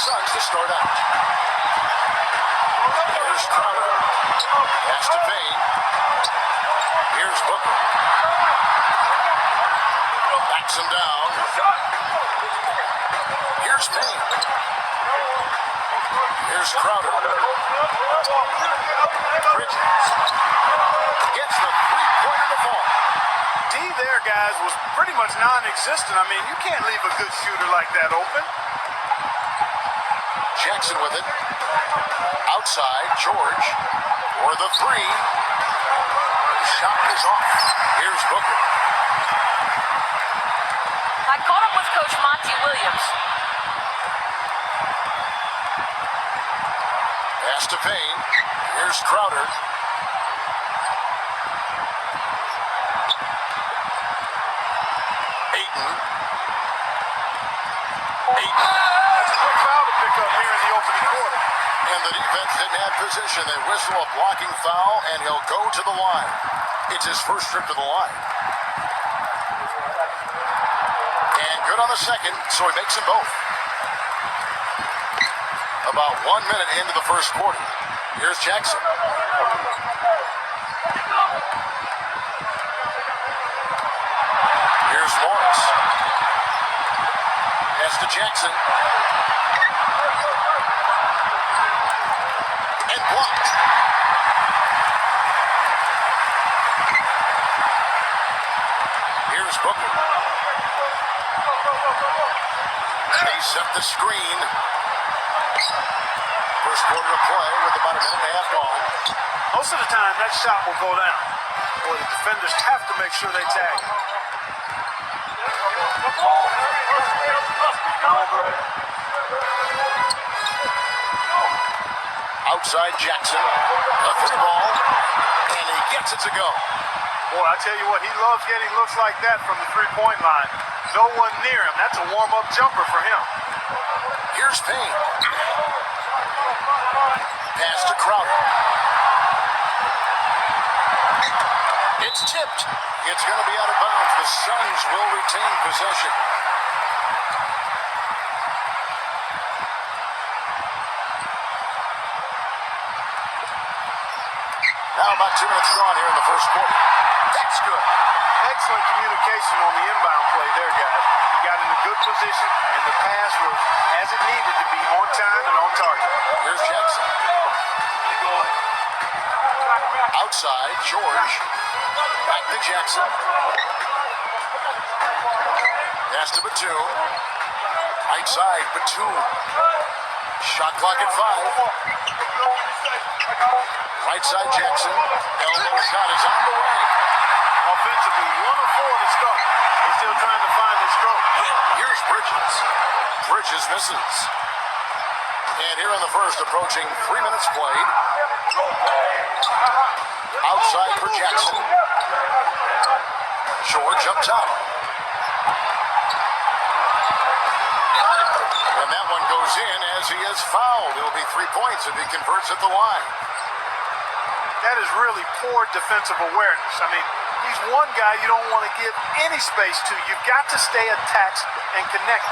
Suns to start out. Here's Crowder. Pass to Payne. Here's Booker. Backs him down. Here's Payne. Here's Crowder. Bridges gets the three-pointer to fall. D there, guys, was pretty much non-existent. I mean, you can't leave a good shooter like that open. Jackson with it. Outside, George. For the three. The shot is off. Here's Booker. I caught up with Coach Monty Williams. Pass to Payne. Here's Crowder. Ayton. That's a quick foul to pick up here in the opening quarter. And the defense didn't have position. They whistle a blocking foul, and he'll go to the line. It's his first trip to the line. And good on the second, so he makes them both. About 1 minute into the first quarter. Here's Jackson. Here's Morris. Pass to Jackson. And blocked. Here's Booker. They set the screen. First quarter of play with about a minute and a half gone. Most of the time, that shot will go down. Or the defenders have to make sure they tag it. Outside Jackson. A three ball. And he gets it to go. Boy, I tell you what, he loves getting looks like that from the three-point line. No one near him. That's a warm-up jumper for him. Here's Payne. Pass to Crowder. It's tipped. It's going to be out of bounds. The Suns will retain possession. Now about 2 minutes gone here in the first quarter. That's good. Excellent communication on the inbound play there, guys. He got in a good position, and the pass was as it needed to be, on time and on target. Here's Jackson. Outside, George. Back to Jackson. Pass to Batum. Right side, Batum. Shot clock at 5. Right side, Jackson. Elbow shot is on the way. Offensively, 1 of 4 to start. They're still trying to find their stroke. Here's Bridges. Bridges misses. And here in the first, approaching 3 minutes played. Outside for Jackson. George up top. And that one goes in as he is fouled. It'll be 3 points if he converts at the line. That is really poor defensive awareness. I mean, he's one guy you don't want to give any space to. You've got to stay attached and connected.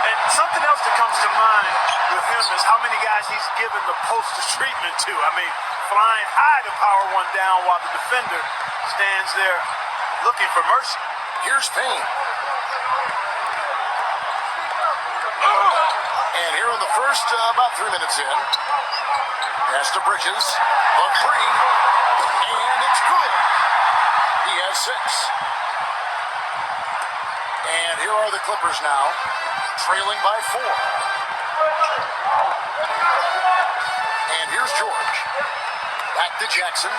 And something else that comes to mind with him is how many guys he's given the poster treatment to. I mean, flying high to power one down while the defender stands there looking for mercy. Here's Payne. And here in the first, about 3 minutes in. Pass to Bridges. The three. And it's good. He has 6. And here are the Clippers now, trailing by 4. And here's George. Back to Jackson.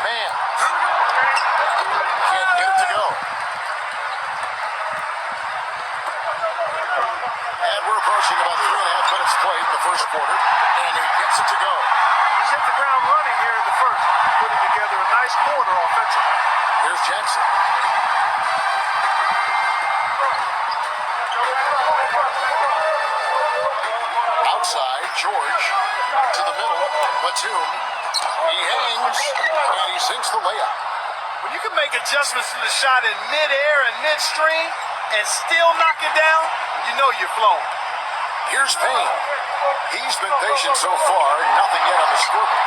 Man. Can't get it to go. And we're approaching about 3.5 minutes played in the first quarter. And he gets it to go. He's hit the ground running here in the first, putting together a nice quarter offensively. Here's Jackson. Outside, George. To the middle, Batum. He hangs, and he sinks the layup. When you can make adjustments to the shot in mid-air and midstream and still knock it down, you know you're flowing. Here's Payne. He's been patient so far, nothing yet on the scoreboard.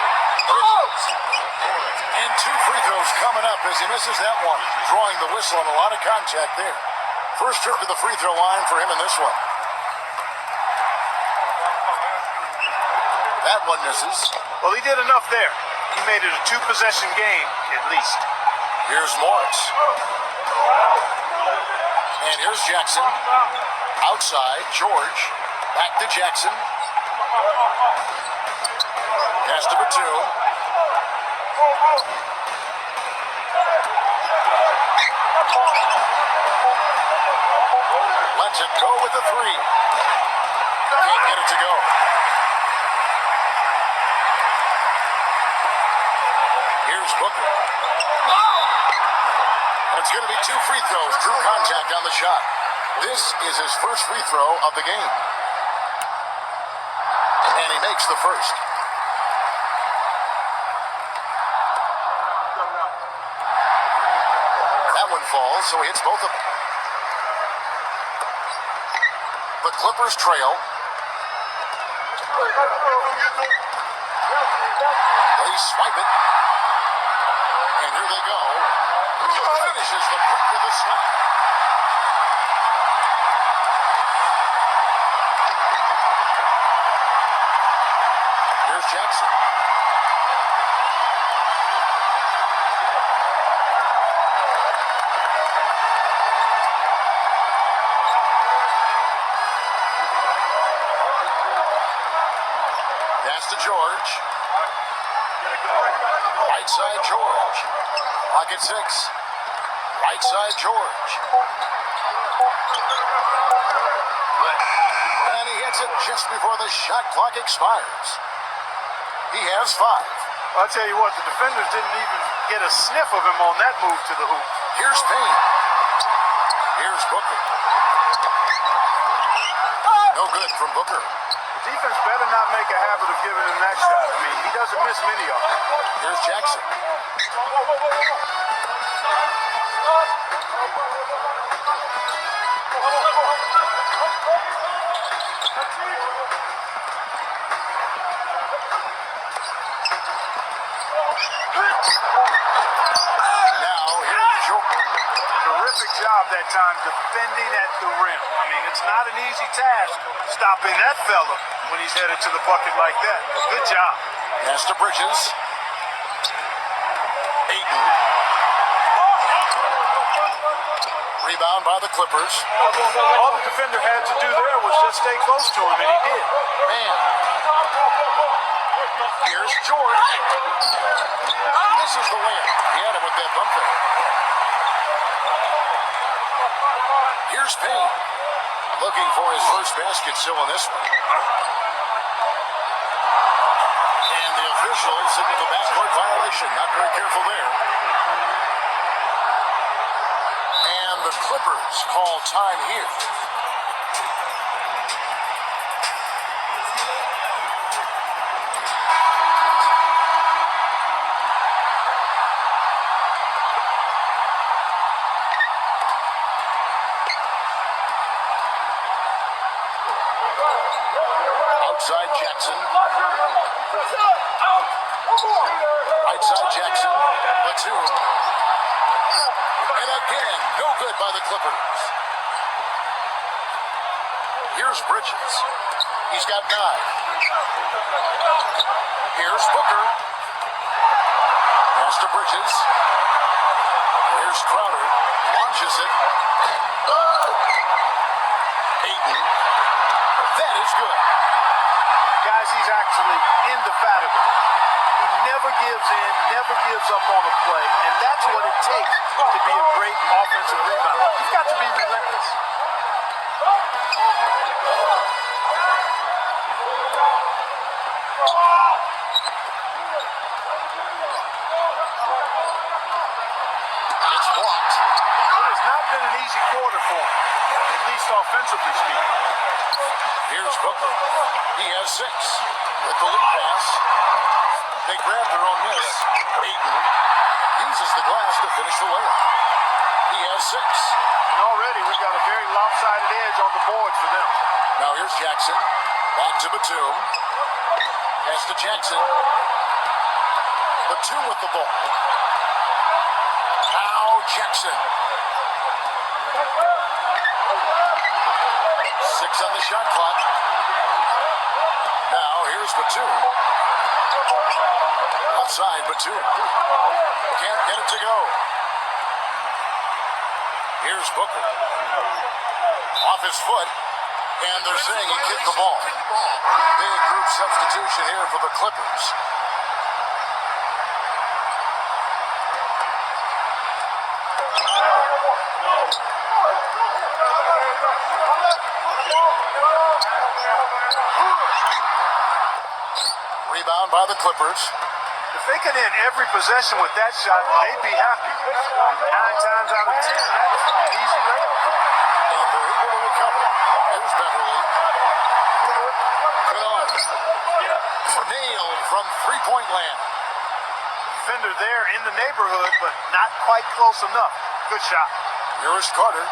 And 2 free throws coming up as he misses that one, drawing the whistle on a lot of contact there. First trip to the free throw line for him in this one. That one misses. Well, he did enough there. He made it a 2-possession game, at least. Here's Morris. And here's Jackson. Outside, George. Back to Jackson. Pass to Batum. Lets it go with the 3. Can't get it to go. Here's Booker. And it's going to be 2 free throws. Drew contact on the shot. This is his first free throw of the game. And he makes the first. That one falls, so he hits both of them. The Clippers trail. They swipe it. And here they go. Finishes the puck with a slap. Here's Jackson. Pass to George. Right side George. Pocket 6. Right side George. And he hits it just before the shot clock expires. He has 5. I'll tell you what, the defenders didn't even get a sniff of him on that move to the hoop. Here's Payne. Here's Booker. No good from Booker. The defense better not make a habit of giving him that shot. I mean, he doesn't miss many of them. Here's Jackson. Now, here's George. Terrific job that time defending at the rim. I mean, it's not an easy task stopping that fella when he's headed to the bucket like that. Good job. Pass to Bridges. Ayton. Rebound by the Clippers. All the defender had to do there was just stay close to him, and he did. Man. Here's George. This is the win. He had him with that bump there. Here's Payne. Looking for his first basket still in this one. And the official signaled the backcourt violation. Not very careful there. And the Clippers call time here. Outside Jackson. Right side Jackson. Batum. And again, no good by the Clippers. Here's Bridges. He's got 9. Here's Booker. Pass to Bridges. Here's Crowder. Launches it. Ayton. That is good. Guys, he's actually indefatigable. He never gives in, never gives up on a play, and that's what it takes to be a great offensive rebounder. You've got to be relentless. It's blocked. It has not been an easy quarter for him, at least offensively speaking. Here's Booker. He has 6. With the lead pass. They grab their own miss. Ayton uses the glass to finish the layup. He has 6. And already we've got a very lopsided edge on the board for them. Now here's Jackson. Back to Batum. Pass to Jackson. Batum with the ball. Now Jackson. 6 on the shot clock. Now here's Batum. Outside Batum. Can't get it to go. Here's Booker. Off his foot. And they're saying he kicked the ball. Big group substitution here for the Clippers. Rebound by the Clippers. If they could end every possession with that shot, they'd be happy. 9 times out of 10, that's an easy layup for them. And they're able to recover. Here's Beverly. Good on. Nailed from three-point land. Defender there in the neighborhood, but not quite close enough. Good shot. Here's Carter.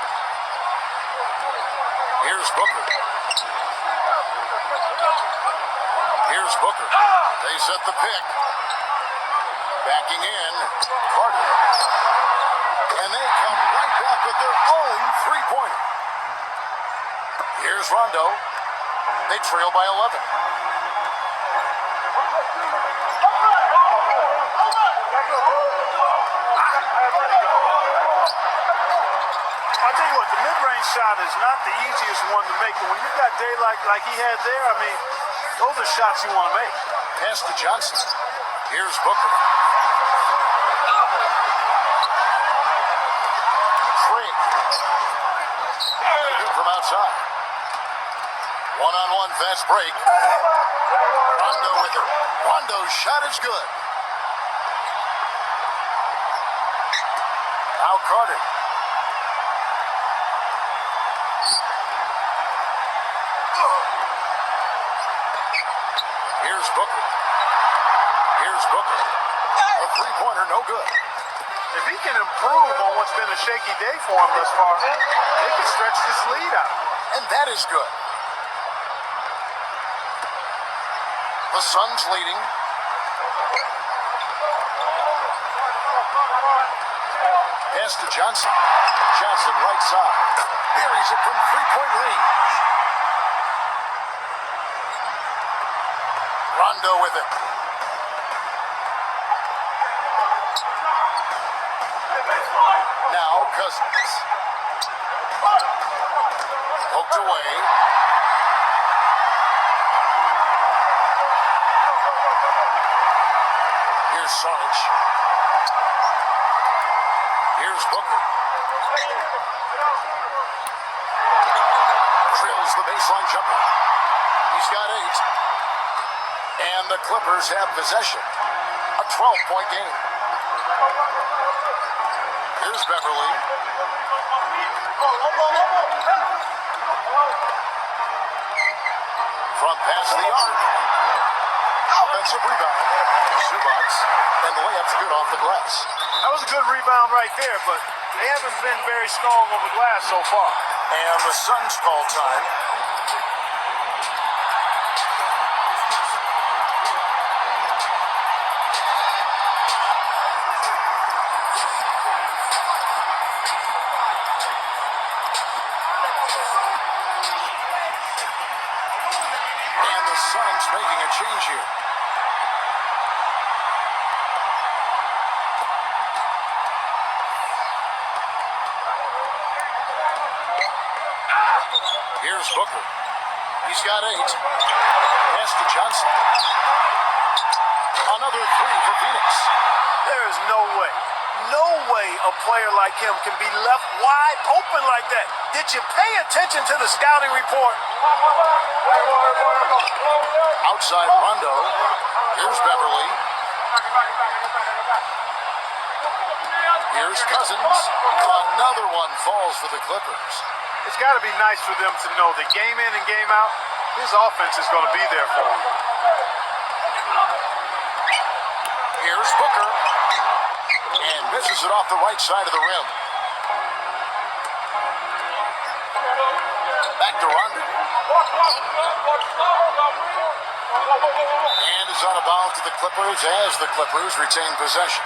Here's Booker. Here's Booker. They set the pick. Backing in, Carter. And they come right back with their own three-pointer. Here's Rondo. They trail by 11. I'll tell you what, the mid-range shot is not the easiest one to make. But when you got daylight like he had there, I mean, those are shots you want to make. Pass to Johnson. Here's Booker. Craig. Good from outside. One-on-one fast break. Rondo with it. Rondo's shot is good. Now Carter. Here's Booker. Here's Booker. A three-pointer, no good. If he can improve on what's been a shaky day for him thus far, they can stretch this lead out. And that is good. The Suns leading. Pass to Johnson. Johnson right side. Buries it from three-point range. Rondo with it. Now Cousins. Poked away. Here's Sarge. Here's Booker. Drills the baseline jumper. He's got 8. And the Clippers have possession. A 12-point game. Here's Beverly. From past the arc. Offensive rebound. Zubac. And the layup's good off the glass. That was a good rebound right there, but they haven't been very strong on the glass so far. And the Suns call time. And the Suns making a change here. Here's Booker. He's got 8. Pass to Johnson. Another 3 for Phoenix. There is no way a player like him can be left wide open like that. Did you pay attention to the scouting report? Outside Rondo. Here's Beverly. Here's Cousins. Another one falls for the Clippers. It's got to be nice for them to know that game in and game out, his offense is going to be there for him. Here's Booker. And misses misses it off the right side of the rim. Back to Rondo. And is out of bounds to the Clippers as the Clippers retain possession.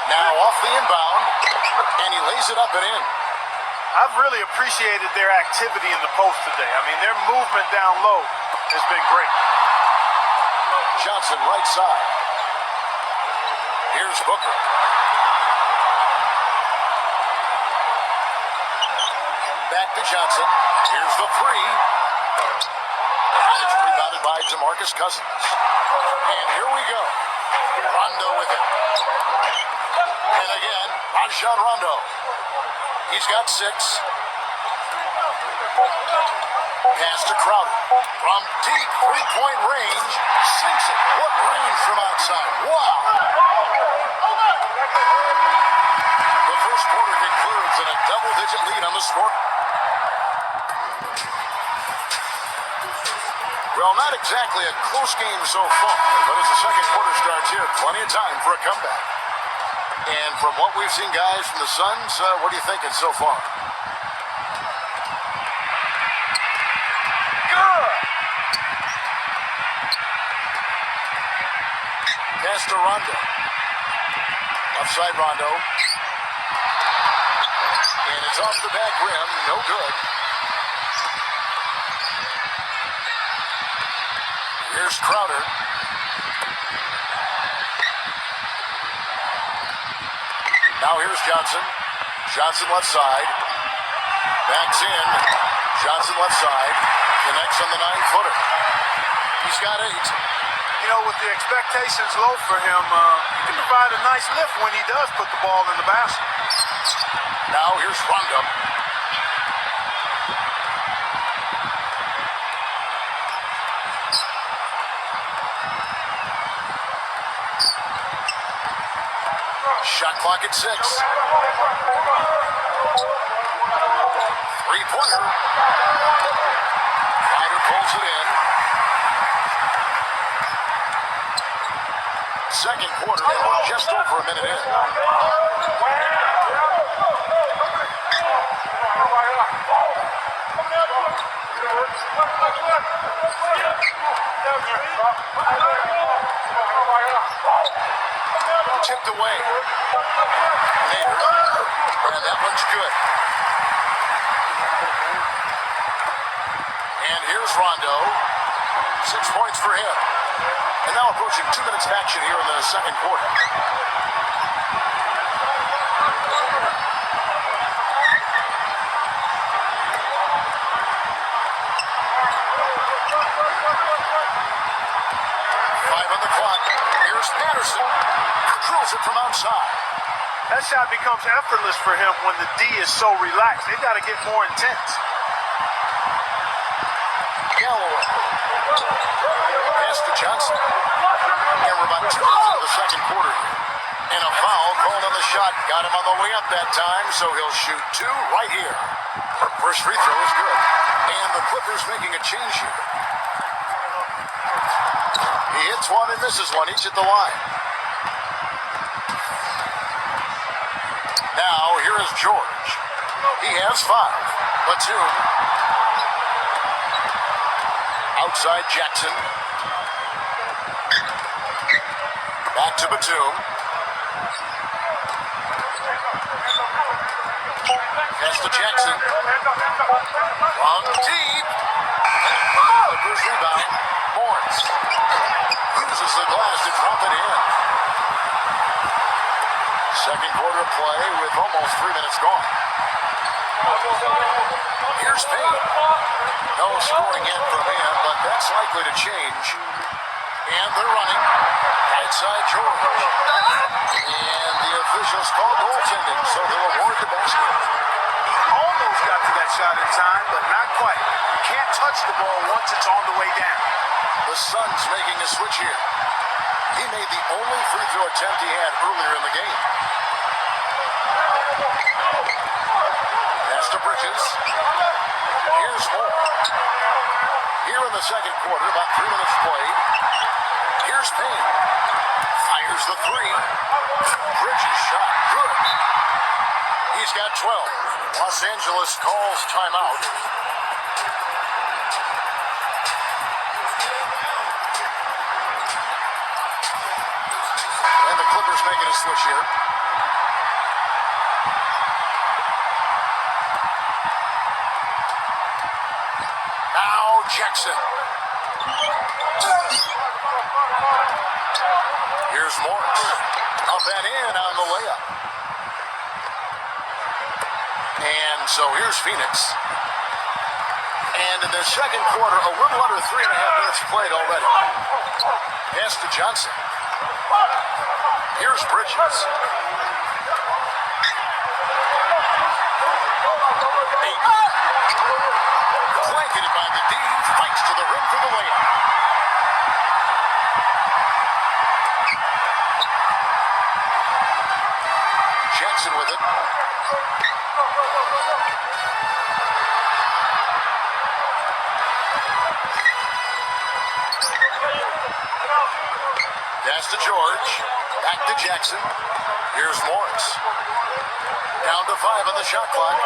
Now off the inbound, and he lays it up and in. I've really appreciated their activity in the post today. I mean, their movement down low has been great. Johnson right side. Here's Booker. Back to Johnson. Here's the three. And it's rebounded by DeMarcus Cousins. And here we go. Rondo with it. And again, Rajon Rondo. He's got 6. Pass to Crowder. From deep three-point range. Sinks it. What range from outside. Wow. The first quarter concludes in a double-digit lead on the score. Well, not exactly a close game so far, but as the second quarter starts here, plenty of time for a comeback. And from what we've seen, guys, from the Suns, what are you thinking so far? Good. Pass to Rondo. Offside Rondo. And it's off the back rim. No good. Here's Crowder. Now here's Johnson. Johnson left side. Backs in. Johnson left side. Connects on the 9-footer. He's got 8. You know, with the expectations low for him, he can provide a nice lift when he does put the ball in the basket. Now here's Rondo. Shot clock at 6. Three-pointer. Ryder pulls it in. Second quarter, and we're just over a minute in. Tipped away. Nader. And that one's good. And here's Rondo. 6 points for him. And now approaching 2 minutes of action here in the second quarter. Patterson drills it from outside. That shot becomes effortless for him when the D is so relaxed. They've got to get more intense. Galloway. Pass to Johnson. And we're about 2 minutes into the second quarter here. And a foul called on the shot. Got him on the way up that time, so he'll shoot 2 right here. First free throw is good. And the Clippers making a change here. He hits one and misses one, each at the line. Now, here is George. He has 5. Batum. Outside Jackson. Back to Batum. Pass to Jackson. From deep. Clippers rebound. Morris uses the glass to drop it in. Second quarter play with almost 3 minutes gone. Here's Payne. No scoring yet from him, but that's likely to change. And they're running. Right side George. And the officials call goaltending, so they'll award the basket. He almost got to that shot in time, but not quite. You can't touch the ball once it's on the way down. The Suns making a switch here. He made the only free throw attempt he had earlier in the game. Bridges. Here's Moore. Here in the second quarter, about 3 minutes played. Here's Payne. Fires the three. Bridges shot. Good. He's got 12. Los Angeles calls timeout. And the Clippers making a switch here. Now Jackson. Here's Morris. Up and in on the layup. And so here's Phoenix. And in the second quarter, a little under 3.5 minutes played already. Pass to Johnson. Here's Bridges. Blanketed by the D. Fights to the rim for the layup. Jackson with it. Pass to George. Back to Jackson. Here's Morris. Down to 5 on the shot clock.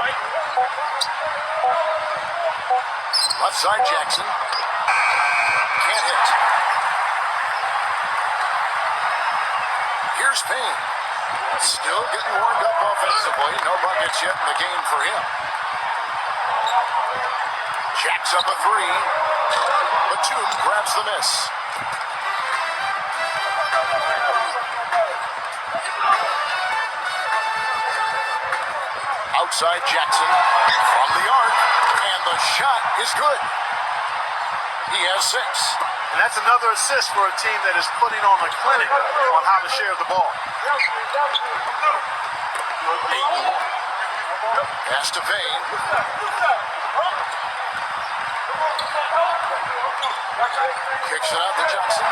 Left side Jackson. Can't hit. Here's Payne. Still getting warmed up offensively. No buckets yet in the game for him. Jacks up a three. Batum grabs the miss. Outside Jackson from the arc, and the shot is good. He has 6. And that's another assist for a team that is putting on a clinic on how to share the ball. Pass to Payne. Kicks it out to Johnson.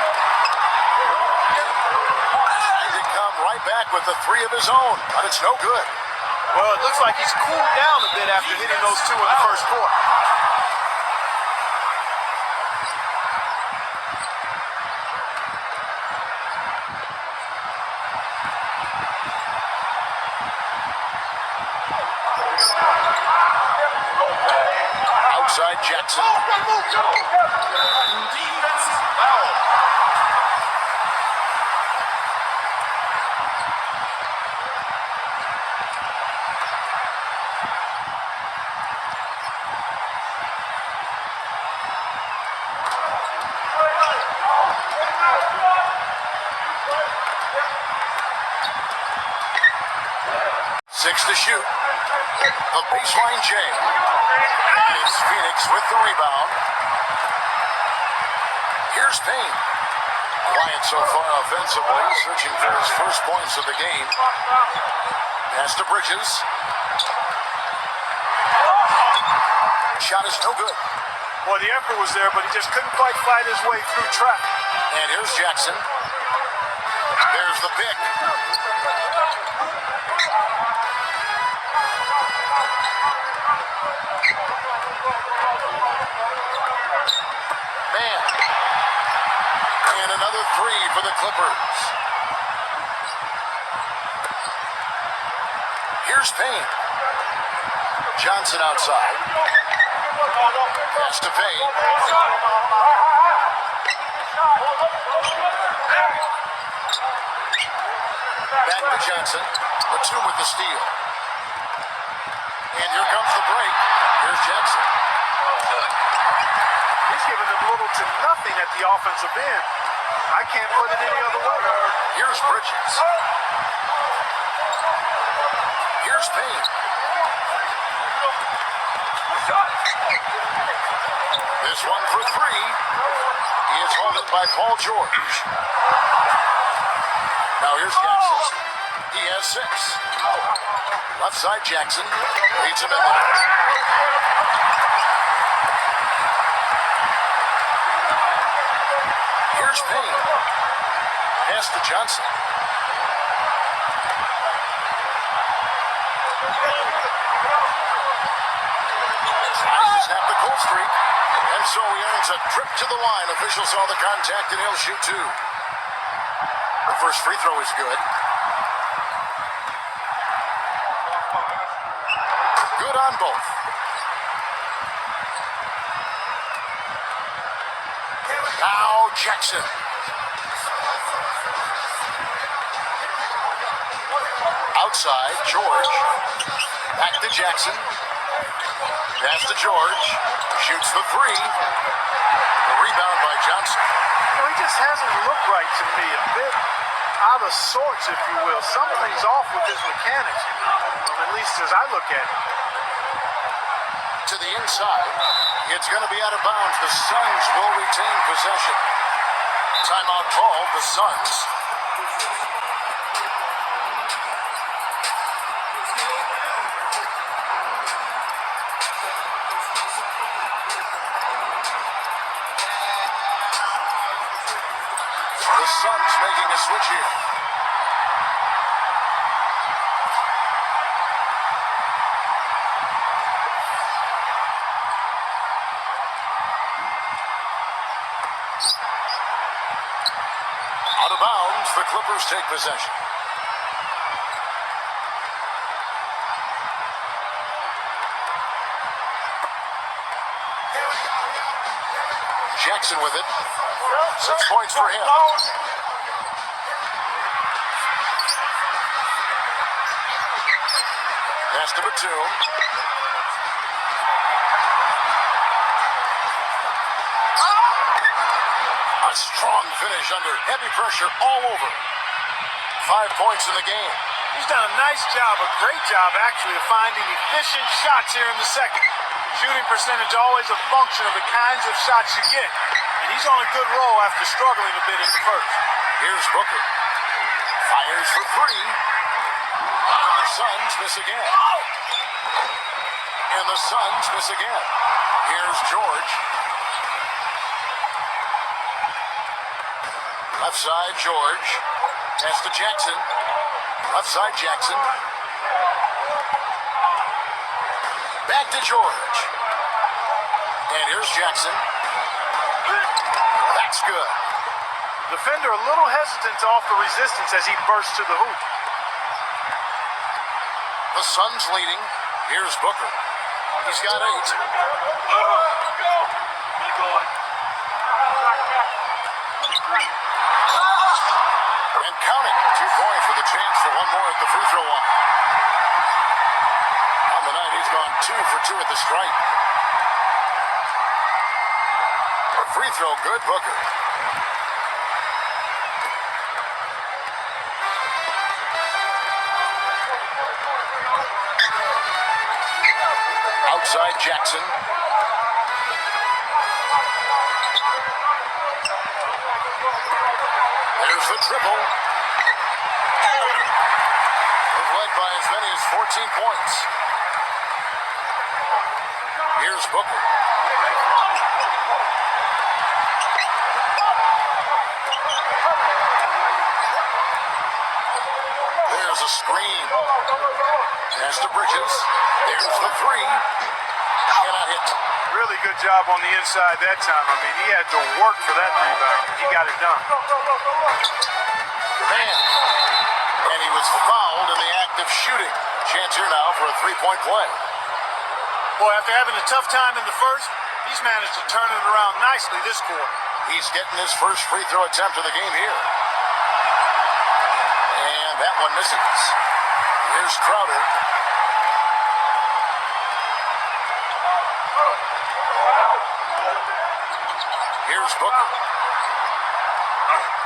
Trying to come right back with the 3 of his own, but it's no good. Well, it looks like he's cooled down a bit after hitting those 2 in the first quarter. Outside Jackson. Defensive foul. 6 to shoot. The baseline J. And it's Phoenix with the rebound. Here's Payne. Quiet so far offensively, searching for his first points of the game. Pass to Bridges. Shot is no good. Well, the effort was there, but he just couldn't quite fight his way through traffic. And here's Jackson. There's the pick. Man. And another 3 for the Clippers. Here's Payne. Johnson outside. Pass to Payne. Back to Johnson. Batum with the steal. And here comes the break. Here's Jackson. He's giving them little to nothing at the offensive end. I can't put it any other way. Here's Bridges. Here's Payne. This one for 3. He is held in by Paul George. Now here's Jackson. He has 6. Left side Jackson. Leads him in the net. Here's Payne. Pass to Johnson. snap the cold streak. And so he earns a trip to the line. Officials saw the contact, and he'll shoot two. The first free throw is good. Good on both. Now Jackson. Outside, George. Back to Jackson. Pass to George. Shoots the three. The rebound by Johnson. He just hasn't looked right to me. A bit out of sorts, if you will. Something's off with his mechanics, at least as I look at it. To the inside. It's going to be out of bounds. The Suns will retain possession. Timeout called. The Suns. The Suns making a switch here. Out of bounds, the Clippers take possession. Jackson with it. 6 points for him. Pass to Batum. A strong finish under heavy pressure all over. 5 points in the game. He's done a nice job, a great job actually, of finding efficient shots here in the second. Shooting percentage always a function of the kinds of shots you get. And he's on a good roll after struggling a bit in the first. Here's Booker. Fires for three. And the Suns miss again. And the Suns miss again. Here's George. Left side, George. Pass to Jackson. Left side, Jackson. Back to George. And here's Jackson. That's good. Defender a little hesitant to offer resistance as he bursts to the hoop. The Suns leading. Here's Booker. He's got 8. And counting. 2 points with a chance for one more at the free throw line. On the night, he's gone 2 for 2 at the stripe. Free throw good, Booker. Outside Jackson. There's the triple. They've led by as many as 14 points. Here's Booker. There's a screen. Pass to Bridges. There's the three. Cannot hit. Really good job on the inside that time. I mean, he had to work for that rebound. He got it done. Man. And he was fouled in the act of shooting. Chance here now for a three-point play. Boy, after having a tough time in the first, he's managed to turn it around nicely this quarter. He's getting his first free throw attempt of the game here. And that one misses. Here's Crowder. Here's Booker.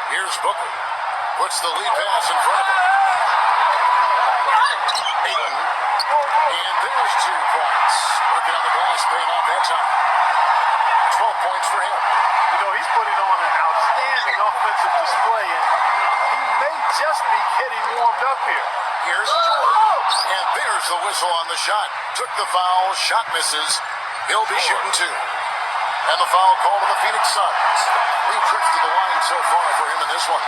Here's Booker. Puts the lead pass in front of him. Ayton. And there's 2 points. Working on the glass, paying off that time. 12 points for him. You know, he's putting on an outstanding offensive display, and he may just be getting warmed up here. Here's George. And there's the whistle on the shot. Took the foul. Shot misses. He'll be shooting 2. And the foul called on the Phoenix Suns. 3 trips to the line so far for him in this one.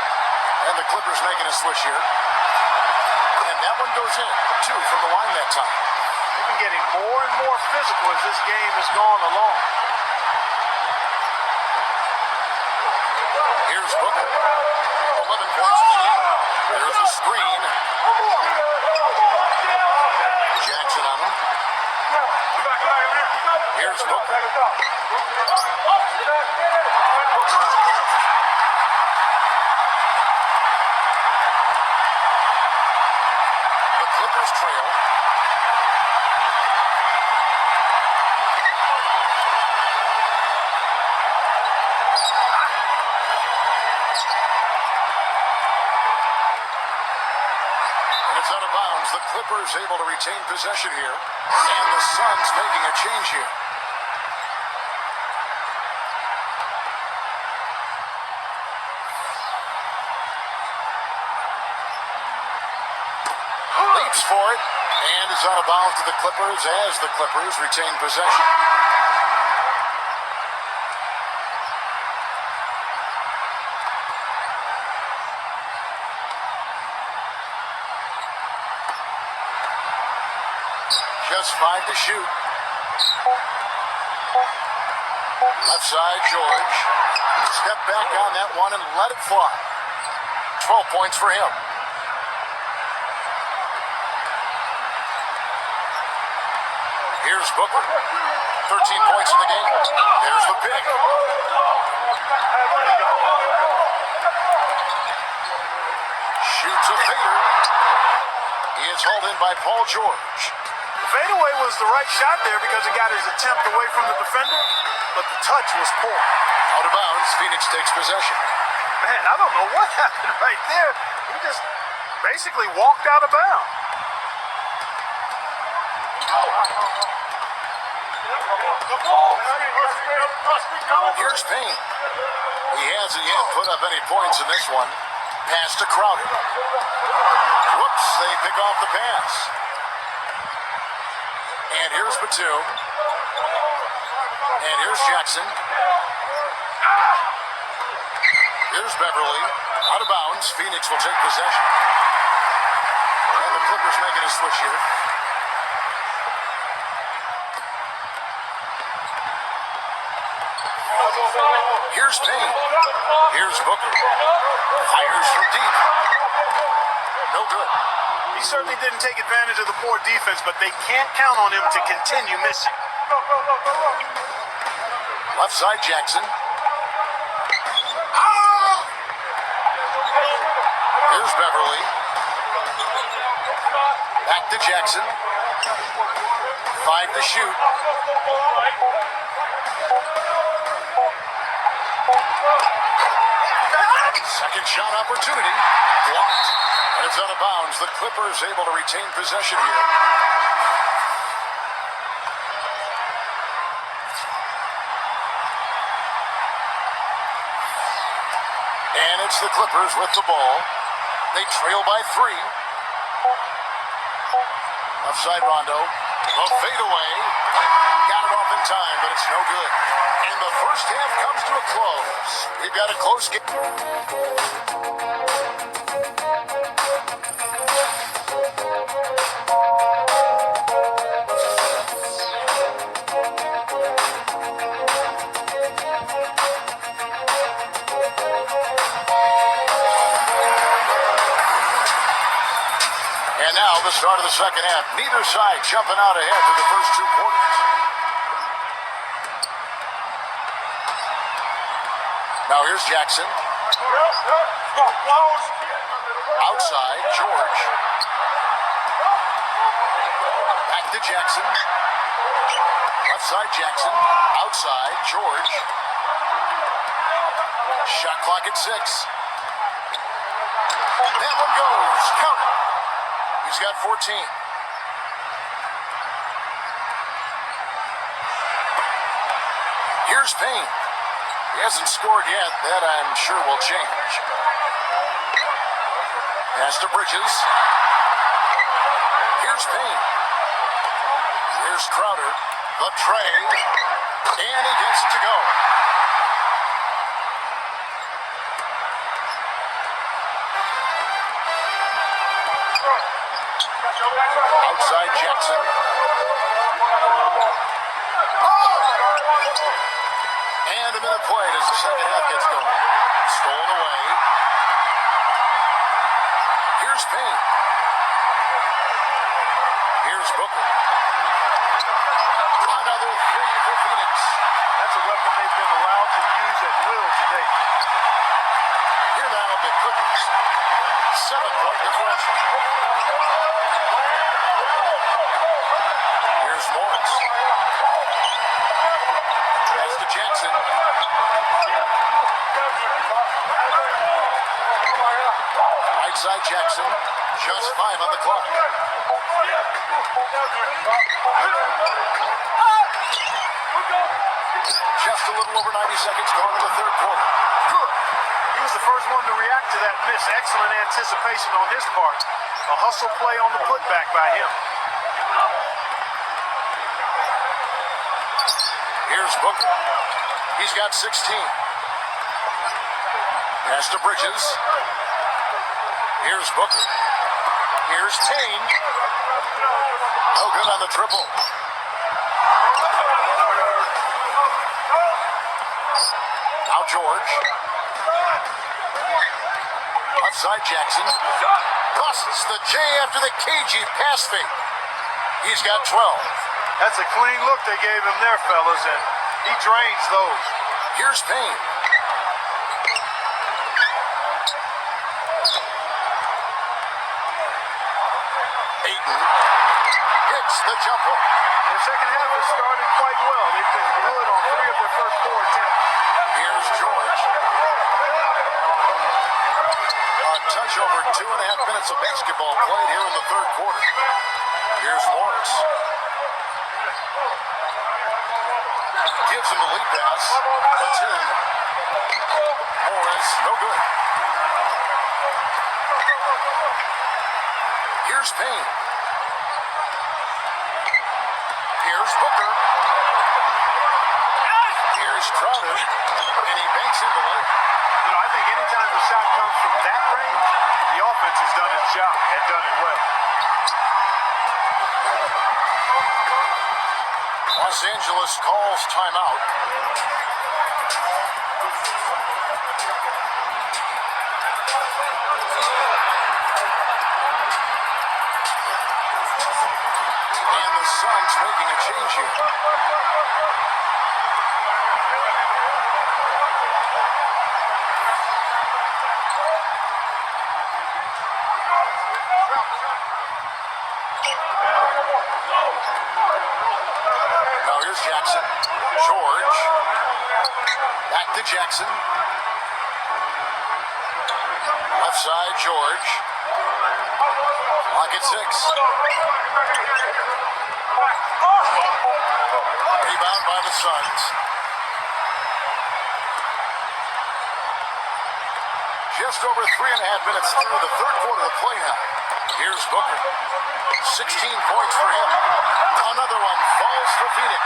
And the Clippers making a switch here. And that one goes in. 2 from the line that time. They've been getting more and more physical as this game has gone along. Here's Booker. 11 points in the game. There's a screen. Jackson on him. Here's Booker. The Clippers trail. And it's out of bounds. The Clippers able to retain possession here. And the Suns making a change here. Leaps for it. And is out of bounds to the Clippers as the Clippers retain possession. Just 5 to shoot. Left side, George. Step back on that one and let it fly. 12 points for him. Here's Booker. 13 points in the game. There's the pick. Shoots a fader. He is hauled in by Paul George. The fadeaway was the right shot there because it got his attempt away from the defender, but the touch was poor. Out of bounds, Phoenix takes possession. Man, I don't know what happened right there. He just basically walked out of bounds. Here's Payne. He hasn't yet put up any points in this one. Pass to Crowder. Whoops, they pick off the pass. And here's Batum. And here's Jackson. Here's Beverly. Out of bounds. Phoenix will take possession. And the Clippers making a switch here. Here's Payne. Here's Booker. Fires from deep. No good. He certainly didn't take advantage of the poor defense, but they can't count on him to continue missing. Left side, Jackson. Here's Beverly. Back to Jackson. 5 to shoot. Second shot opportunity. Blocked. And it's out of bounds. The Clippers able to retain possession here. And it's the Clippers with the ball. They trail by 3. Left side, Rondo. The fadeaway. Got it off in time, but it's no good. And the first half comes to a close. We've got a close game. And now the start of the second half. Neither side jumping out ahead through the first 2 quarters. Now here's Jackson. Outside, George. Back to Jackson. Left side, Jackson. Outside, George. Shot clock at 6. That one goes. Count it. He's got 14. Here's Payne. He hasn't scored yet. That I'm sure will change. Pass to Bridges. Here's Payne. Here's Crowder. The tray. And he gets it to go. Outside Jackson. the plate as the second half gets going. Stolen away. Here's Payne. Here's Booker. Another three for Phoenix. That's a weapon they've been allowed to use at will today. Here now the Clippers. 7-point differential. Here's Morris. That's to Jackson. Right side Jackson. Just 5 on the clock. Just a little over 90 seconds gone in the third quarter. Good. He was the first one to react to that miss. Excellent anticipation on his part. A hustle play on the putback by him. Here's Booker. He's got 16. Pass to Bridges. Here's Booker. Here's Payne. No good on the triple. Now George. Outside Jackson. Busts the J after the cagey pass fake. He's got 12. That's a clean look they gave him there, fellas, and he drains those. Here's Payne. Ayton hits the jumper. The second half has started quite well. They've been good on 3 of their first 4 attempts. Here's George. A touch over 2.5 minutes of basketball played here in the third quarter. Here's Morris. Gives him the lead pass. Batum. Morris, no good. Here's Payne. Here's Booker. Here's Crowder. And he banks in the lane. You know, I think anytime the shot comes from that range, the offense has done its job and done it well. Los Angeles calls timeout. And the Suns making a change here. Now here's Jackson. George. Back to Jackson. Left side, George. Lock at 6. Rebound by the Suns. Just over 3.5 minutes through the third quarter of play now. Here's Booker. 16 points for him. Another one falls for Phoenix.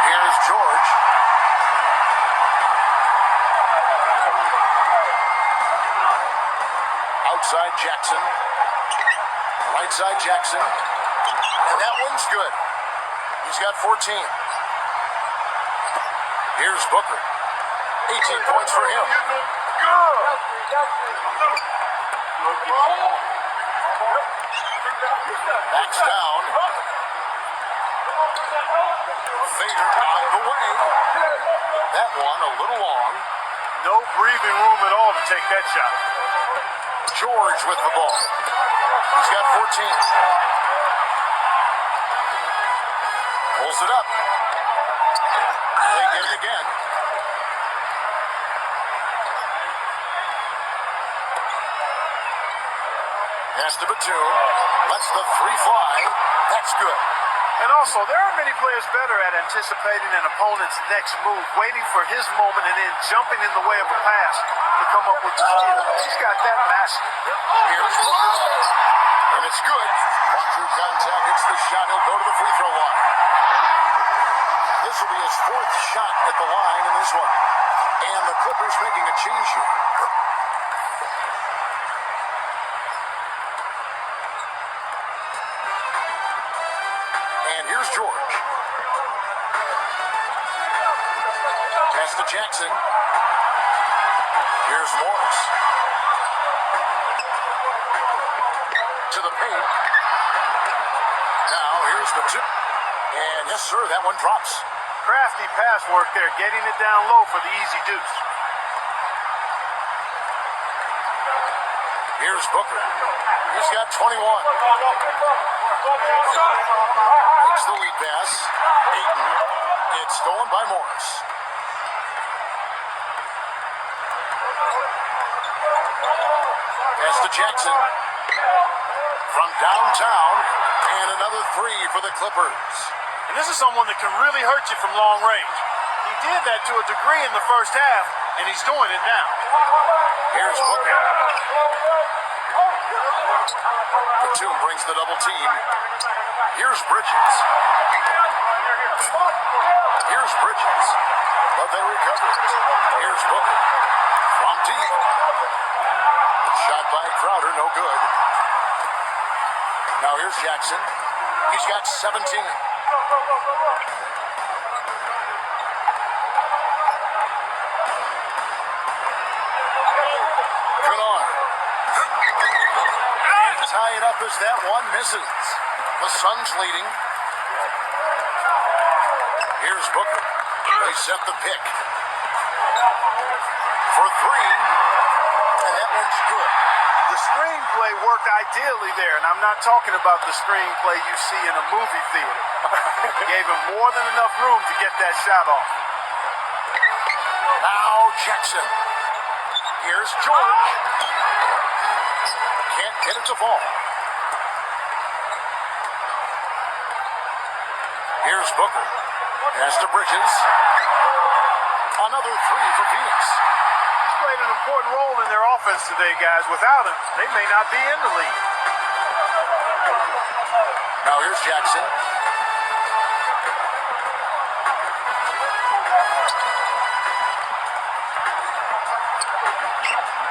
Here's George. Outside Jackson. Right side Jackson. And that one's good. He's got 14. Here's Booker. 18 points for him. Backs down. Fader on the way. That one a little long. No breathing room at all to take that shot. George with the ball. He's got 14. Pulls it up. They get it again. Pass to Batum. Lets the three fly. That's good. And also, there are many players better at anticipating an opponent's next move, waiting for his moment and then jumping in the way of a pass to come up with the steal. He's got that mastered. Here's Booker. And it's good. One through contact, hits the shot. He'll go to the free throw line. This will be his 4th shot at the line in this one. And the Clippers making a change here. And here's George. Pass to Jackson. Here's Morris. To the paint. Now here's the two. And yes, sir, that one drops. Crafty pass work there, getting it down low for the easy deuce. Here's Booker. He's got 21. Makes the lead pass. Ayton. It's stolen by Morris. Pass to Jackson. From downtown. And another three for the Clippers. And this is someone that can really hurt you from long range. He did that to a degree in the first half, and he's doing it now. Here's Booker. Batum brings the double team. Here's Bridges. Here's Bridges. But they recover. Here's Booker. From deep. Shot by Crowder, no good. Now here's Jackson. He's got 17. Good on. And tie it up as that one misses. The Suns leading. Here's Booker. They set the pick. For three. And that one's good. The screenplay worked ideally there, and I'm not talking about the screenplay you see in a movie theater. Gave him more than enough room to get that shot off. Now Jackson. Here's George. Can't get it to fall. Here's Booker. Pass to Bridges. Another three for Phoenix. He's played an important role in their offense today, guys. Without him, they may not be in the league. Now here's Jackson.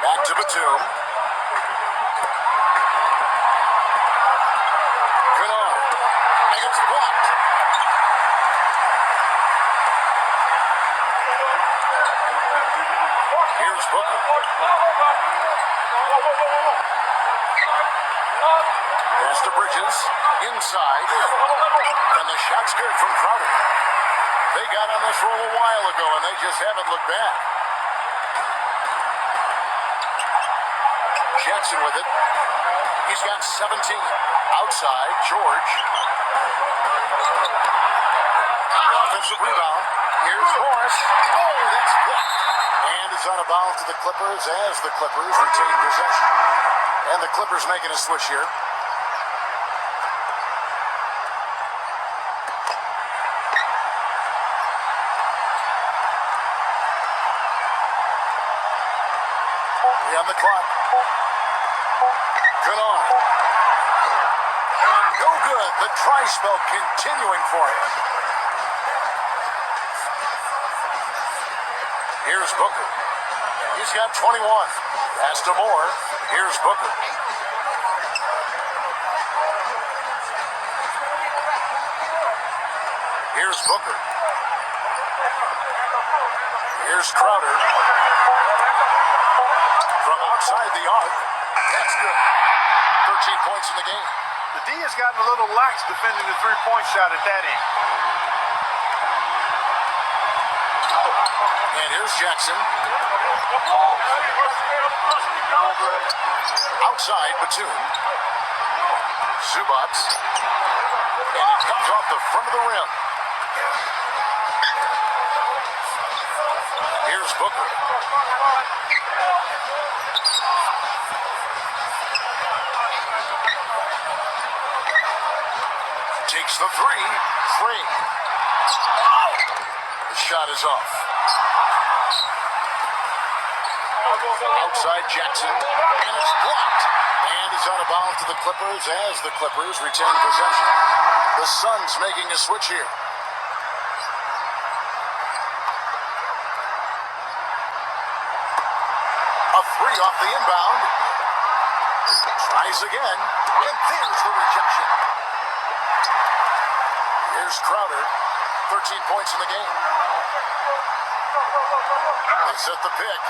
Back to Batum. Good on. And it's blocked. Here's Booker. Pass to Bridges. Inside. And the shot's good from Crowder. They got on this roll a while ago, and they just haven't looked back. Jackson with it. He's got 17. Outside, George. The offensive rebound. Here's Morris. Oh, that's blocked. And it's out of bounds to the Clippers as the Clippers retain possession. And the Clippers making a switch here. On the clock. Good on. And no good. The try spell continuing for him. Here's Booker. He's got 21. Pass to Moore. Here's Booker. Here's Booker. Here's Crowder. From outside the arc. That's good. 13 points in the game. The D has gotten a little lax defending the three-point shot at that end. And here's Jackson. Outside Batum. Zubats. And it comes off the front of the rim. Here's Booker. Takes the three. Free. The shot is off. Outside Jackson. And it's blocked. And it's out of bounds to the Clippers as the Clippers retain possession. The Suns making a switch here. A three off the inbound. Tries again. And there's the rejection. Here's Crowder. 13 points in the game. They set the pick.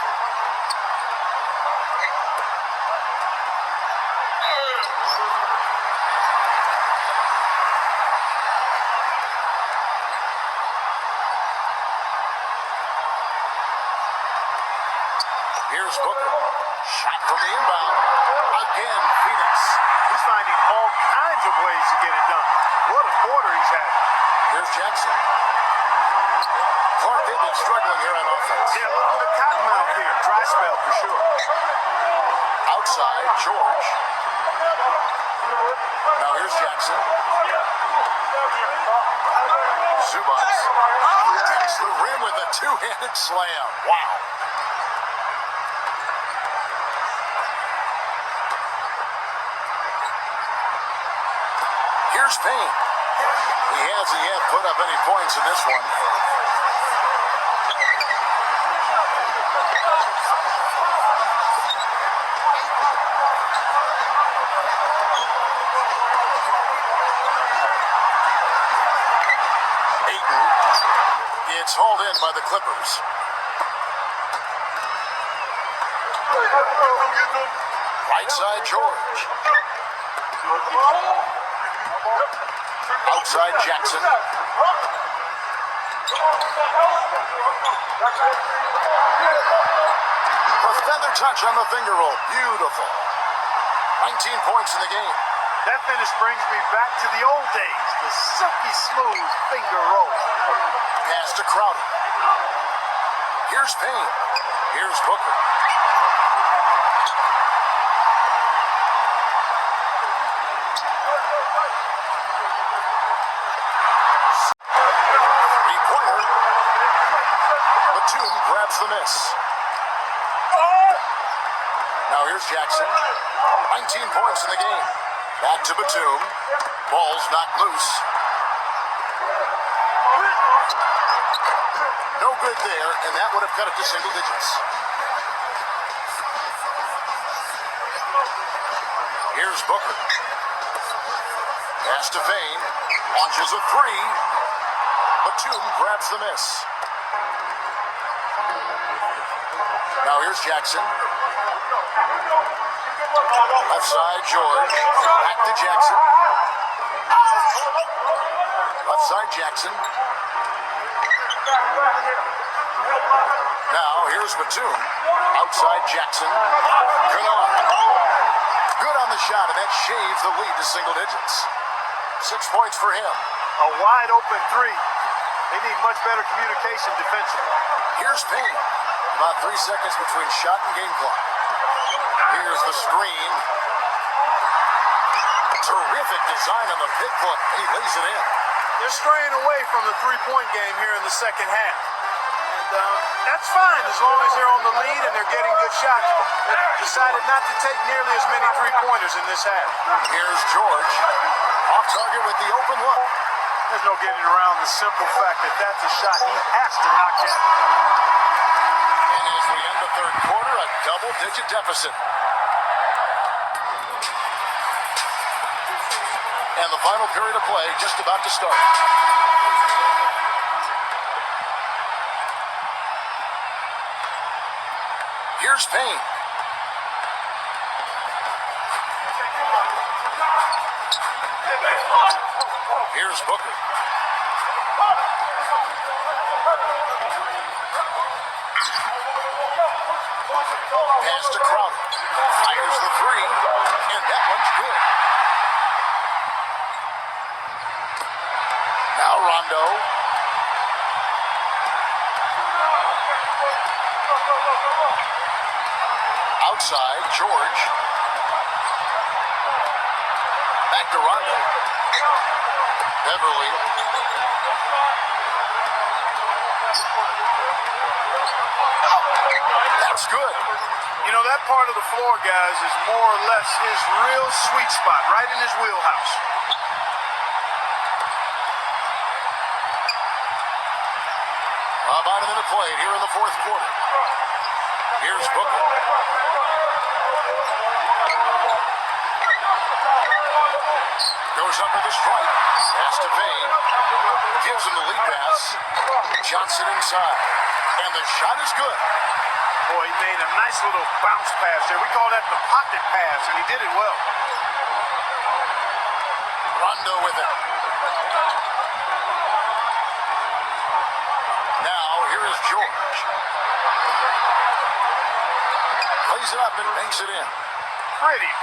Here's Booker. Shot from the inbound. Again, Phoenix. He's finding all kinds of ways to get it done. What a quarter he's had. Here's Jackson. Clark, they've been struggling here on offense. Yeah, a little bit of cottonmouth here. Dry spell for sure. Outside, George. Now here's Jackson. Zubas. Hits the rim with a two-handed slam. Wow. Here's Payne. He hasn't yet put up any points in this one. Ayton. It's hauled in by the Clippers. Right side, George. Outside, Jackson. The feather touch on the finger roll. Beautiful. 19 points in the game. That finish brings me back to the old days. The silky smooth finger roll. Pass to Crowder. Here's Payne. Here's Booker. Grabs the miss. Now here's Jackson. 19 points in the game. Back to Batum. Ball's knocked loose. No good there, and that would have cut it to single digits. Here's Booker. Pass to Payne. Launches a three. Batum grabs the miss. Now here's Jackson. Left side, George. Back to Jackson. Left side, Jackson. Now here's Batum. Outside, Jackson. Good on. Good on the shot, and that shaves the lead to single digits. 6 points for him. A wide open three. They need much better communication defensively. Here's Payne. About 3 seconds between shot and game clock. Here's the screen. Terrific design on the pick foot. He lays it in. They're straying away from the three-point game here in the second half. And that's fine as long as they're on the lead and they're getting good shots. They decided not to take nearly as many three-pointers in this half. Here's George. Off target with the open look. There's no getting around the simple fact that that's a shot he has to knock down. And as we end the third quarter, a double-digit deficit. And the final period of play just about to start. Here's Payne. Here's Booker. Pass to Crowder. Fires the three, and that one's good. Now Rondo. Outside, George. Back to Rondo. Beverly. That's good. You know, that part of the floor, guys, is more or less his real sweet spot, right in his wheelhouse. About a minute played here in the fourth quarter. Here's Booker. Goes up with a strike. Pass to Payne. Gives him the lead pass. Johnson inside. And the shot is good. Boy, he made a nice little bounce pass there. We call that the pocket pass, and he did it well. Rondo with it. Now, here is George. Plays it up and banks it in.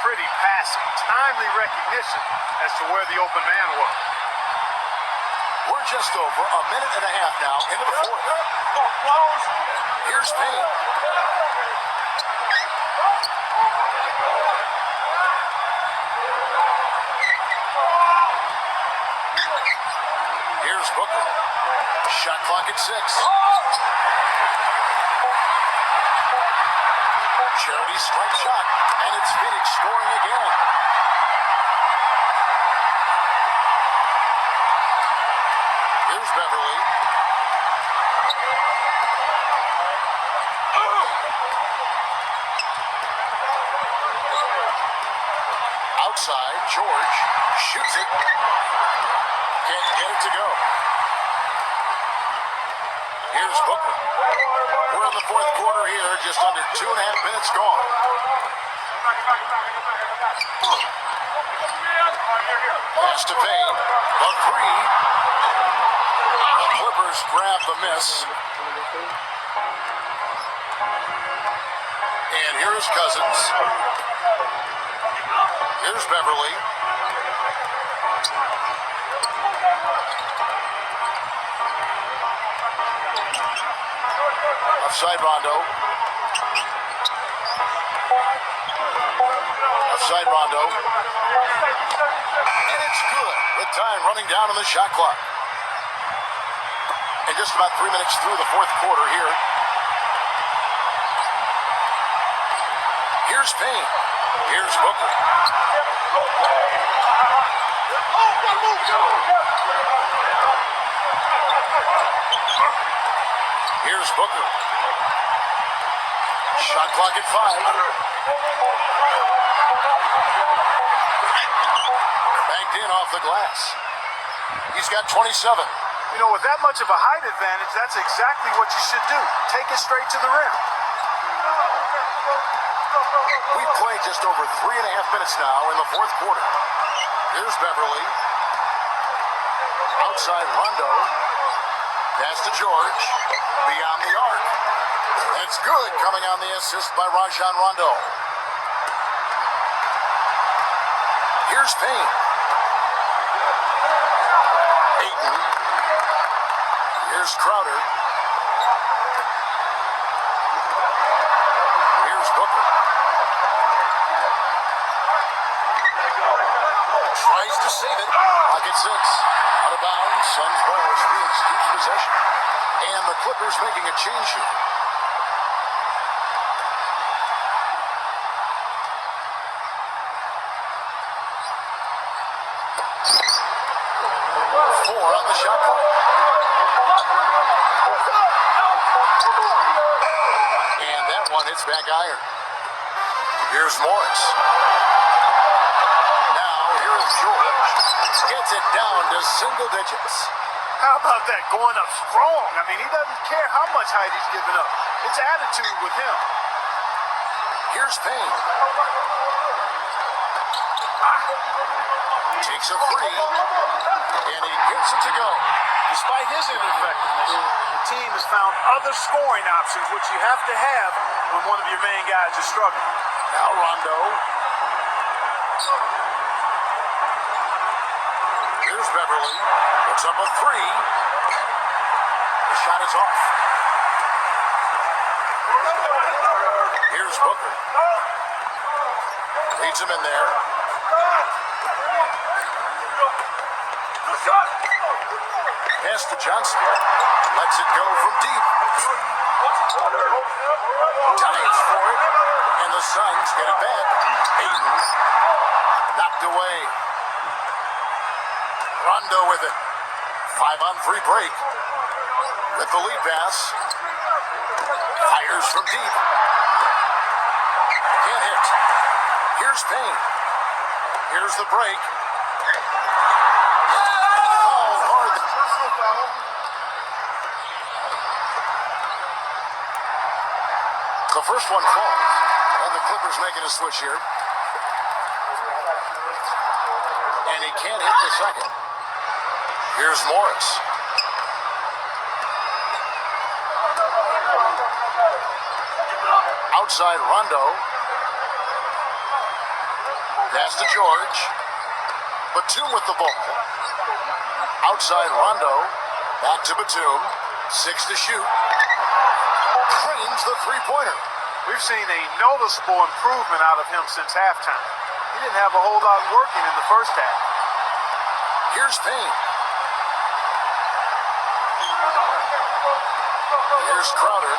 Pretty passing. Timely recognition as to where the open man was. We're just over a minute and a half now into the fourth. Here's Payne. Here's Booker. Shot clock at 6. Charity strike shot, and it's Phoenix scoring again. Here's Beverly. Outside, George shoots it. Can't get it to go. Here's Booker. We're in the fourth quarter here, just under 2.5 minutes gone. Pass to Payne. The three. The Clippers grab the miss. And here is Cousins. Here's Beverly. Offside Rondo. Offside Rondo. And it's good with time running down on the shot clock. And just about 3 minutes through the fourth quarter here. Here's Payne. Here's Booker. Here's Booker. Shot clock at 5. Banked in off the glass. He's got 27. You know, with that much of a height advantage, that's exactly what you should do. Take it straight to the rim. We've played just over 3.5 minutes now in the fourth quarter. Here's Beverly. Outside Rondo. Pass to George. Beyond the arc. It's good coming on the assist by Rajon Rondo. Here's Payne. Ayton. Here's Crowder. Here's Booker. Tries to save it. Pocket 6. Out of bounds. Suns ball. Phoenix keeps possession. And the Clippers making a change here. Four on the shot clock. And that one hits back iron. Here's Morris. Now here is George. Gets it down to single digits. How about that? Going up strong. I mean, he doesn't care how much height he's giving up. It's attitude with him. Here's Payne. Takes a three. And he gets it to go. Despite his ineffectiveness, the team has found other scoring options, which you have to have when one of your main guys is struggling. Now Rondo. Here's Beverly. Puts up a three. The shot is off. Here's Booker. Leads him in there. Pass to Johnson. Lets it go from deep. Dives for it. And the Suns get it back. Ayton. Knocked away. Rondo with it. 5-on-3 break. With the lead pass. Fires from deep. Can't hit. Here's Payne. Here's the break. the first one falls. And the Clippers making a switch here. And he can't hit the second. Here's Morris. Outside Rondo. Pass to George. Batum with the ball. Outside Rondo. Back to Batum. 6 to shoot. Cranes the three-pointer. We've seen a noticeable improvement out of him since halftime. He didn't have a whole lot working in the first half. Here's Payne. Here's Crowder.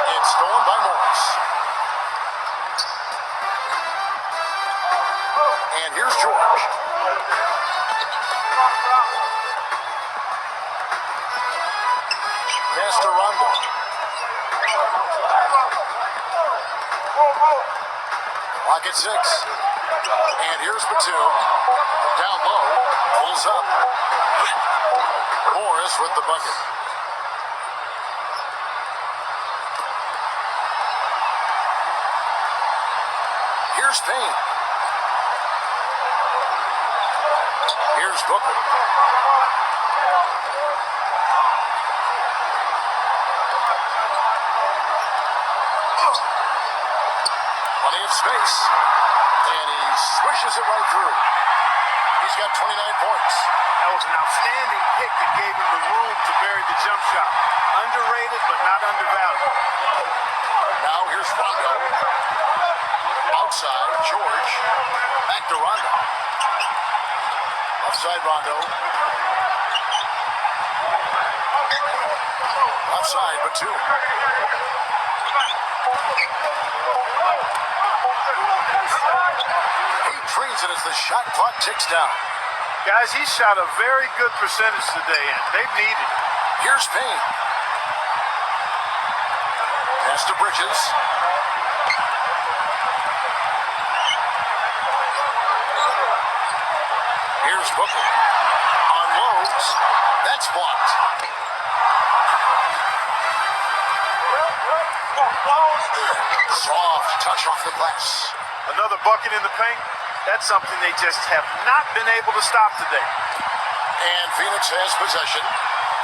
It's stolen by Morris. And here's George. Pass to Rondo. Clock at 6. And here's Batum. Down low. Pulls up. Morris with the bucket. Here's Payne. Here's Booker. Plenty of space. And he swishes it right through. He's got 29 points. That was an outstanding pick that gave him the room to bury the jump shot. Underrated, but not undervalued. Now here's Rondo. Outside, George. Back to Rondo. Outside Rondo. Outside Batum. He trains it as the shot clock ticks down. Guys, he shot a very good percentage today, and they've needed it. Here's Payne. Pass to Bridges. Here's Booker. Unloads. That's blocked. Soft touch off the glass. Another bucket in the paint. That's something they just have not been able to stop today. And Phoenix has possession.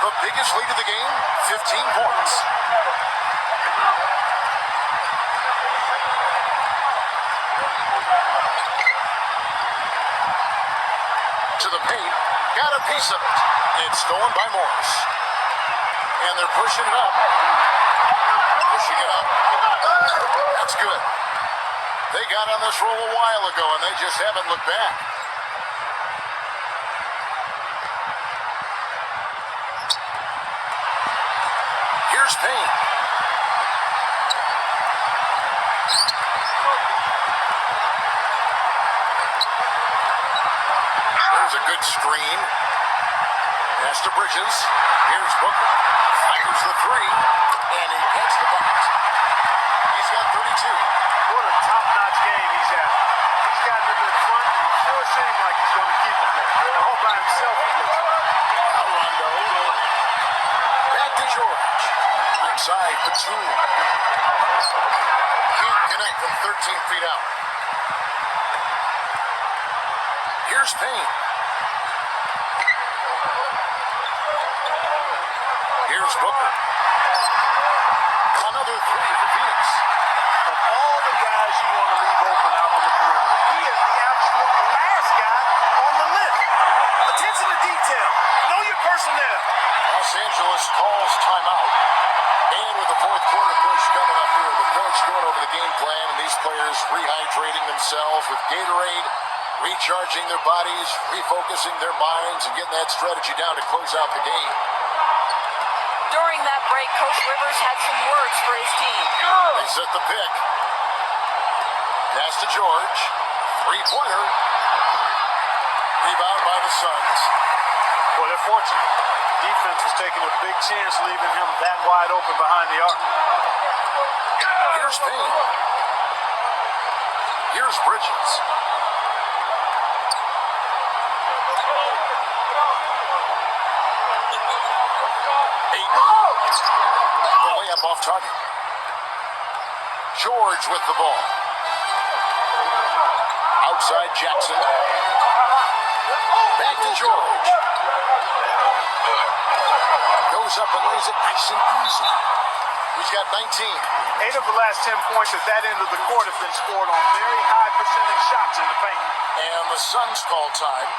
The biggest lead of the game, 15 points. To the paint. Got a piece of it. It's stolen by Morris. And they're pushing it up. Pushing it up. That's good. They got on this roll a while ago, and they just haven't looked back. Here's Payne. There's a good screen. Pass to Bridges. Here's Booker. Fires the three, and he gets the bucket. He's got 32. What a top-notch game he's had. He's got him in front, and it sure seems like he's going to keep him there. All by himself. Now Rondo. Back to George. Outside Batum. Can't connect from 13 feet out. Here's Payne. Here's Booker. Another three for Phoenix. Of all the guys you want to leave open out on the perimeter, he is the absolute last guy on the list. Attention to detail. Know your personnel. Los Angeles calls timeout. And with the fourth quarter push coming up here, the coach going over the game plan, and these players rehydrating themselves with Gatorade, recharging their bodies, refocusing their minds, and getting that strategy down to close out the game. During that break, Coach Rivers had some words for his team. They set the pick. Pass to George. Three-pointer. Rebound by the Suns. Well, they're fortunate. The defense was taking a big chance leaving him that wide open behind the arc. Here's Payne. Here's Bridges. George with the ball. Outside Jackson. Back to George. Goes up and lays it nice and easy. He's got 19. 8 of the last 10 points at that end of the court have been scored on very high percentage shots in the paint. And the Suns call time.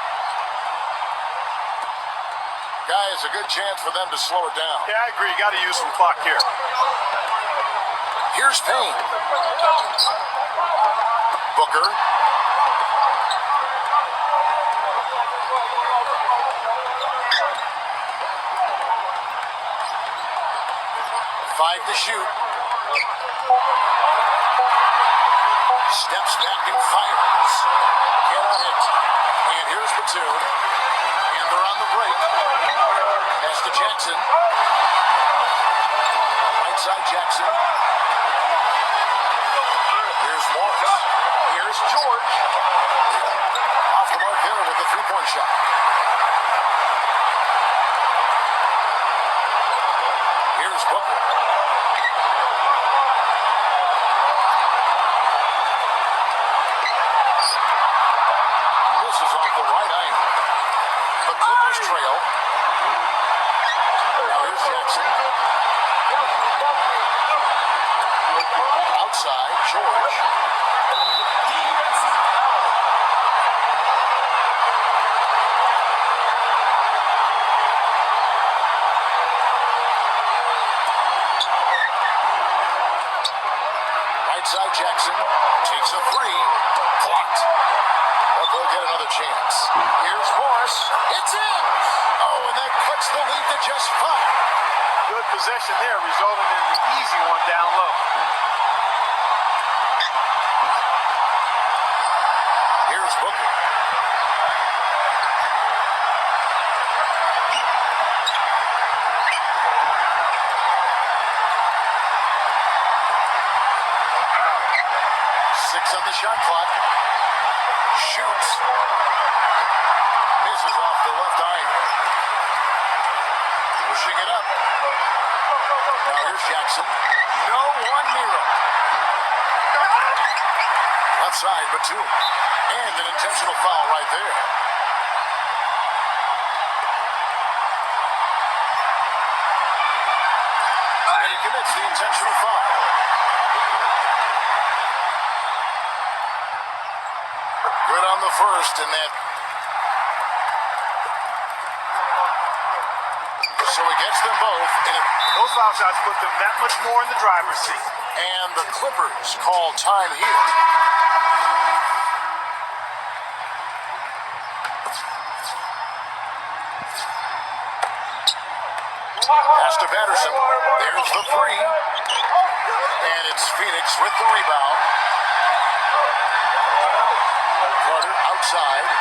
Guy, is a good chance for them to slow it down. Yeah, I agree. Got to use some clock here. Here's Payne. Booker. Five to shoot. Steps back and fires. Cannot hit. And here's Batum. And they're on the break. Pass to Jackson. Right side Jackson. Here's Morris. Here's George. Off the mark there with the three-point shot. Here's Booker. Misses off the right angle. The Clippers trail. Now here's Jackson. Outside, George. Right side, Jackson takes a three. Blocked. But they'll get another chance. Here's Morris. It's in. Oh, and that cuts the lead to just 5. Good possession there, resulting in the easy one down low. Here's Booker. Six on the shot clock. Shoots. Misses off the left iron. Pushing it up. Now here's Jackson. No one near him. Left side, Batum. And an intentional foul right there. And he commits the intentional foul. Good on the first, and that. So he gets them both, and Those foul shots put them that much more in the driver's seat. the Clippers call time here. Pass to Patterson. There's the three. And it's Phoenix with the rebound. Carter outside.